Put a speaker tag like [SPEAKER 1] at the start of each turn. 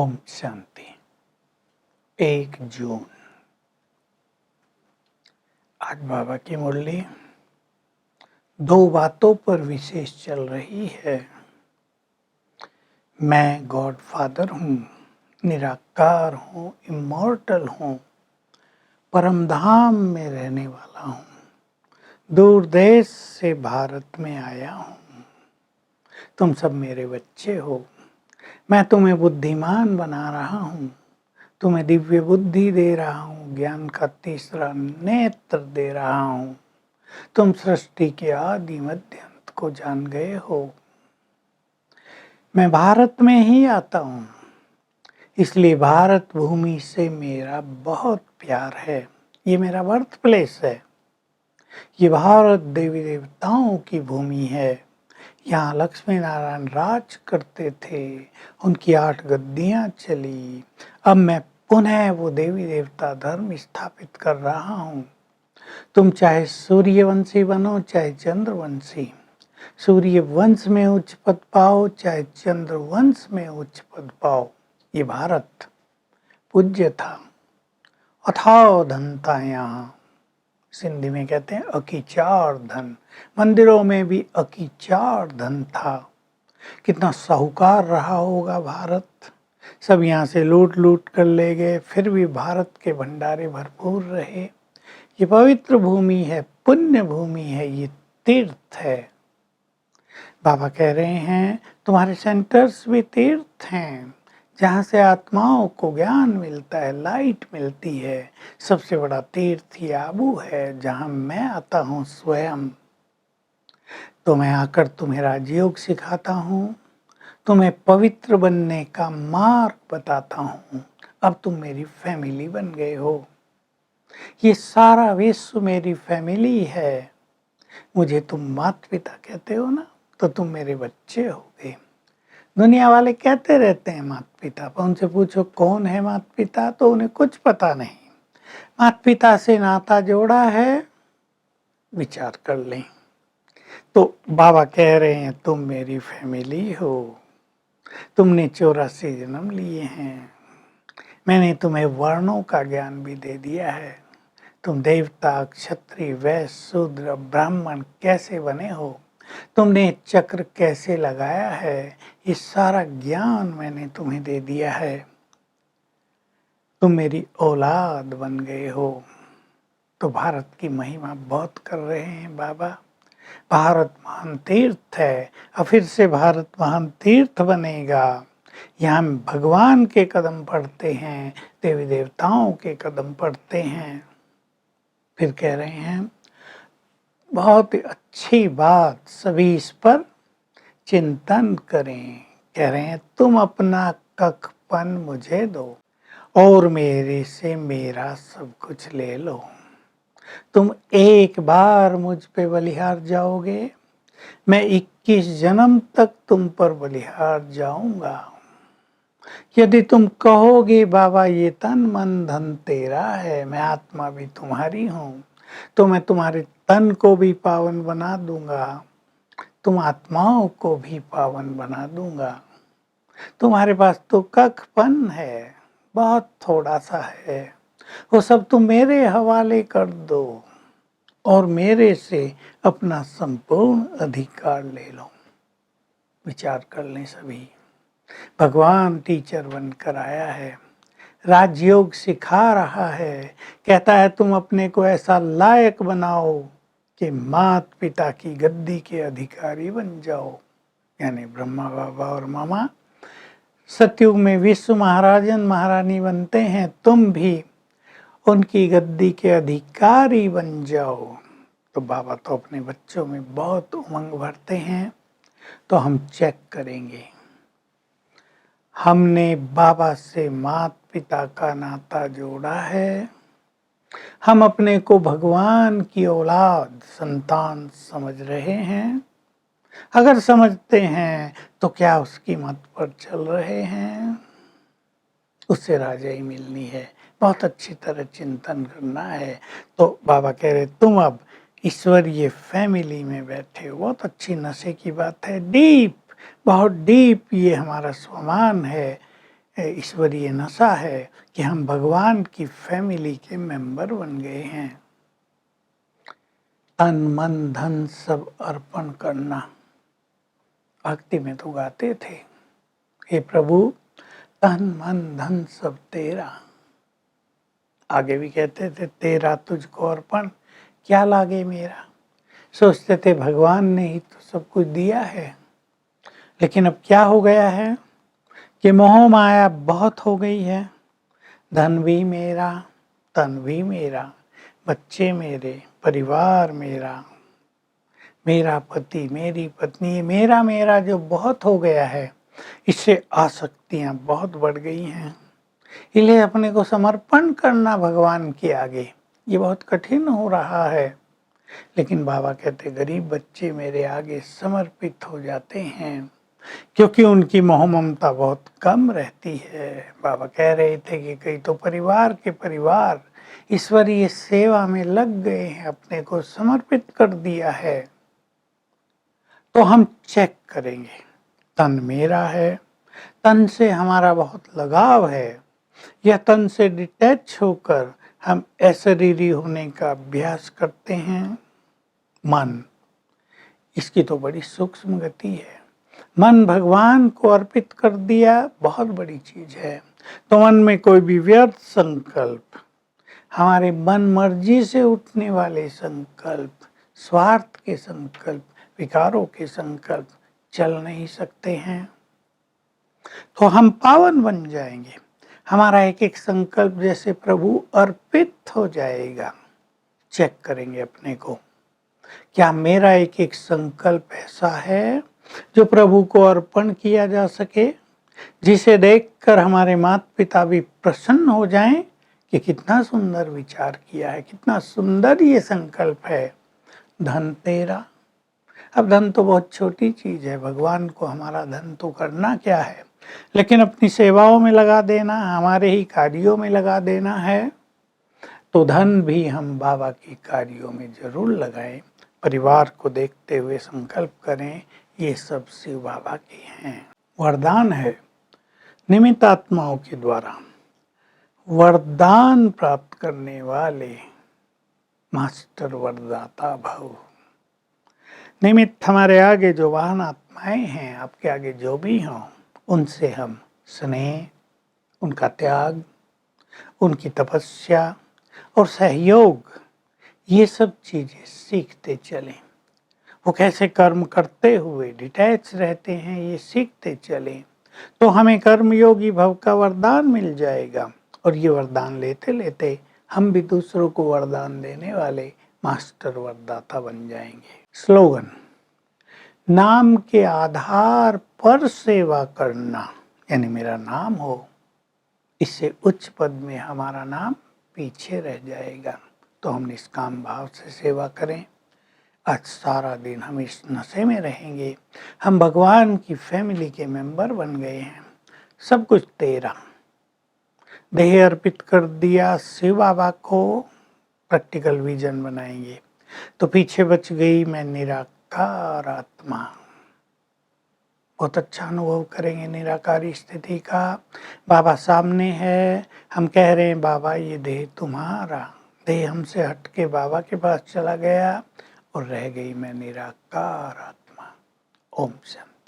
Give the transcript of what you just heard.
[SPEAKER 1] ओम शांति। 1 जून आज बाबा की मुरली 2 बातों पर विशेष चल रही है। मैं गॉड फादर हूँ, निराकार हूँ, इमॉर्टल हूँ, परम धाम में रहने वाला हूँ, दूर देश से भारत में आया हूँ। तुम सब मेरे बच्चे हो। मैं तुम्हें बुद्धिमान बना रहा हूँ, तुम्हें दिव्य बुद्धि दे रहा हूँ, ज्ञान का तीसरा नेत्र दे रहा हूँ। तुम सृष्टि के आदि मध्य अंत को जान गए हो। मैं भारत में ही आता हूँ, इसलिए भारत भूमि से मेरा बहुत प्यार है। ये मेरा बर्थ प्लेस है। ये भारत देवी देवताओं की भूमि है। यहाँ लक्ष्मी नारायण राज करते थे, उनकी 8 गद्दियाँ चली। अब मैं पुनः वो देवी देवता धर्म स्थापित कर रहा हूँ। तुम चाहे सूर्यवंशी बनो चाहे चंद्रवंशी, सूर्य वंश में उच्च पद पाओ चाहे चंद्र वंश में उच्च पद पाओ। ये भारत पूज्य था, अथाओ धन था। यहाँ सिंधी में कहते हैं अकीचार धन। मंदिरों में भी अकीचार धन था। कितना साहूकार रहा होगा भारत। सब यहाँ से लूट लूट कर ले गए, फिर भी भारत के भंडारे भरपूर रहे। ये पवित्र भूमि है, पुण्य भूमि है, ये तीर्थ है। बाबा कह रहे हैं तुम्हारे सेंटर्स भी तीर्थ हैं, जहाँ से आत्माओं को ज्ञान मिलता है, लाइट मिलती है। सबसे बड़ा तीर्थ ये आबू है, जहाँ मैं आता हूँ स्वयं। तो मैं आकर तुम्हें राजयोग सिखाता हूँ, तुम्हें पवित्र बनने का मार्ग बताता हूँ। अब तुम मेरी फैमिली बन गए हो। ये सारा विश्व मेरी फैमिली है। मुझे तुम माता पिता कहते हो ना, तो तुम मेरे बच्चे हो गए। दुनिया वाले कहते रहते हैं माता पिता, पर उनसे पूछो कौन है माता पिता, तो उन्हें कुछ पता नहीं। माता पिता से नाता जोड़ा है, विचार कर लें। तो बाबा कह रहे हैं तुम मेरी फैमिली हो। तुमने 84 जन्म लिए हैं। मैंने तुम्हें वर्णों का ज्ञान भी दे दिया है। तुम देवता, क्षत्रिय, वैश्य, शूद्र, ब्राह्मण कैसे बने हो, तुमने चक्र कैसे लगाया है, ये सारा ज्ञान मैंने तुम्हें दे दिया है। तुम मेरी औलाद बन गए हो। तो भारत की महिमा बहुत कर रहे हैं बाबा। भारत महान तीर्थ है, और फिर से भारत महान तीर्थ बनेगा। यहाँ भगवान के कदम पड़ते हैं, देवी देवताओं के कदम पड़ते हैं। फिर कह रहे हैं बहुत अच्छी बात, सभी इस पर चिंतन करें। कह रहे हैं तुम अपना कखपन मुझे दो और मेरे से मेरा सब कुछ ले लो। तुम एक बार मुझ पे बलिहार जाओगे, मैं 21 जन्म तक तुम पर बलिहार जाऊंगा। यदि तुम कहोगे बाबा ये तन मन धन तेरा है, मैं आत्मा भी तुम्हारी हूँ, तो मैं तुम्हारे तन को भी पावन बना दूंगा, तुम आत्माओं को भी पावन बना दूंगा। तुम्हारे पास तो कखपन है, बहुत थोड़ा सा है, वो सब तुम मेरे हवाले कर दो और मेरे से अपना संपूर्ण अधिकार ले लो। विचार कर लें सभी। भगवान टीचर बनकर आया है, राजयोग सिखा रहा है। कहता है तुम अपने को ऐसा लायक बनाओ कि माता पिता की गद्दी के अधिकारी बन जाओ। यानी ब्रह्मा बाबा और मामा सतयुग में विश्व महाराजन महारानी बनते हैं, तुम भी उनकी गद्दी के अधिकारी बन जाओ। तो बाबा तो अपने बच्चों में बहुत उमंग भरते हैं। तो हम चेक करेंगे, हमने बाबा से माता पिता का नाता जोड़ा है, हम अपने को भगवान की औलाद संतान समझ रहे हैं। अगर समझते हैं तो क्या उसकी मत पर चल रहे हैं, उससे राजाई मिलनी है। बहुत अच्छी तरह चिंतन करना है। तो बाबा कह रहे तुम अब ईश्वरीय फैमिली में बैठे हो। बहुत अच्छी नशे की बात है, डीप, बहुत डीप ये हमारा स्वमान है। ईश्वरीय नशा है कि हम भगवान की फैमिली के मेंबर बन गए हैं। तन मन धन सब अर्पण करना, भक्ति में तो गाते थे, हे प्रभु तन मन धन सब तेरा। आगे भी कहते थे तेरा तुझको अर्पण क्या लागे मेरा। सोचते थे भगवान ने ही तो सब कुछ दिया है। लेकिन अब क्या हो गया है कि मोह माया बहुत हो गई है। धन भी मेरा, तन भी मेरा, बच्चे मेरे, परिवार मेरा, मेरा पति, मेरी पत्नी, मेरा मेरा जो बहुत हो गया है, इससे आसक्तियां बहुत बढ़ गई हैं। इसलिए अपने को समर्पण करना भगवान के आगे ये बहुत कठिन हो रहा है। लेकिन बाबा कहते गरीब बच्चे मेरे आगे समर्पित हो जाते हैं क्योंकि उनकी मोह ममता बहुत कम रहती है। बाबा कह रहे थे कि कई तो परिवार के परिवार ईश्वरीय सेवा में लग गए हैं, अपने को समर्पित कर दिया है। तो हम चेक करेंगे तन मेरा है, तन से हमारा बहुत लगाव है, या तन से डिटैच होकर हम अशरीरी होने का अभ्यास करते हैं। मन, इसकी तो बड़ी सूक्ष्म गति है। मन भगवान को अर्पित कर दिया, बहुत बड़ी चीज है। तो मन में कोई भी व्यर्थ संकल्प, हमारे मन मर्जी से उठने वाले संकल्प, स्वार्थ के संकल्प, विकारों के संकल्प चल नहीं सकते हैं। तो हम पावन बन जाएंगे। हमारा एक एक संकल्प जैसे प्रभु अर्पित हो जाएगा। चेक करेंगे अपने को, क्या मेरा एक एक संकल्प ऐसा है जो प्रभु को अर्पण किया जा सके, जिसे देखकर हमारे माता पिता भी प्रसन्न हो जाएं कि कितना सुंदर विचार किया है, कितना सुंदर ये संकल्प है। धन तेरा, अब धन तो बहुत छोटी चीज है, भगवान को हमारा धन तो करना क्या है, लेकिन अपनी सेवाओं में लगा देना, हमारे ही कार्यों में लगा देना है। तो धन भी हम बाबा के कार्यों में जरूर लगाएं, परिवार को देखते हुए संकल्प करें, ये सब शिव बाबा के हैं। वरदान है निमित्त आत्माओं के द्वारा वरदान प्राप्त करने वाले मास्टर वरदाता भव। निमित्त हमारे आगे जो वाहन आत्माएं हैं, आपके आगे जो भी हों, उनसे हम स्नेह, उनका त्याग, उनकी तपस्या और सहयोग, ये सब चीजें सीखते चलें। वो कैसे कर्म करते हुए डिटैच रहते हैं, ये सीखते चलें, तो हमें कर्मयोगी भव का वरदान मिल जाएगा। और ये वरदान लेते लेते हम भी दूसरों को वरदान देने वाले मास्टर वरदाता बन जाएंगे। स्लोगन, नाम के आधार पर सेवा करना, यानी मेरा नाम हो, इससे उच्च पद में हमारा नाम पीछे रह जाएगा। तो हम निष्काम भाव से सेवा करें। आज सारा दिन हम इस नशे में रहेंगे, हम भगवान की फैमिली के मेंबर बन गए हैं, सब कुछ तेरा, देह अर्पित कर दिया शिव बाबा को, प्रैक्टिकल विजन बनाएंगे। तो पीछे बच गई मैं निराकार आत्मा, बहुत अच्छा अनुभव करेंगे निराकारी स्थिति का। बाबा सामने है, हम कह रहे हैं बाबा ये देह तुम्हारा, देह हमसे हट के बाबा के पास चला गया और रह गई मैं निराकार आत्मा। ओम शांति।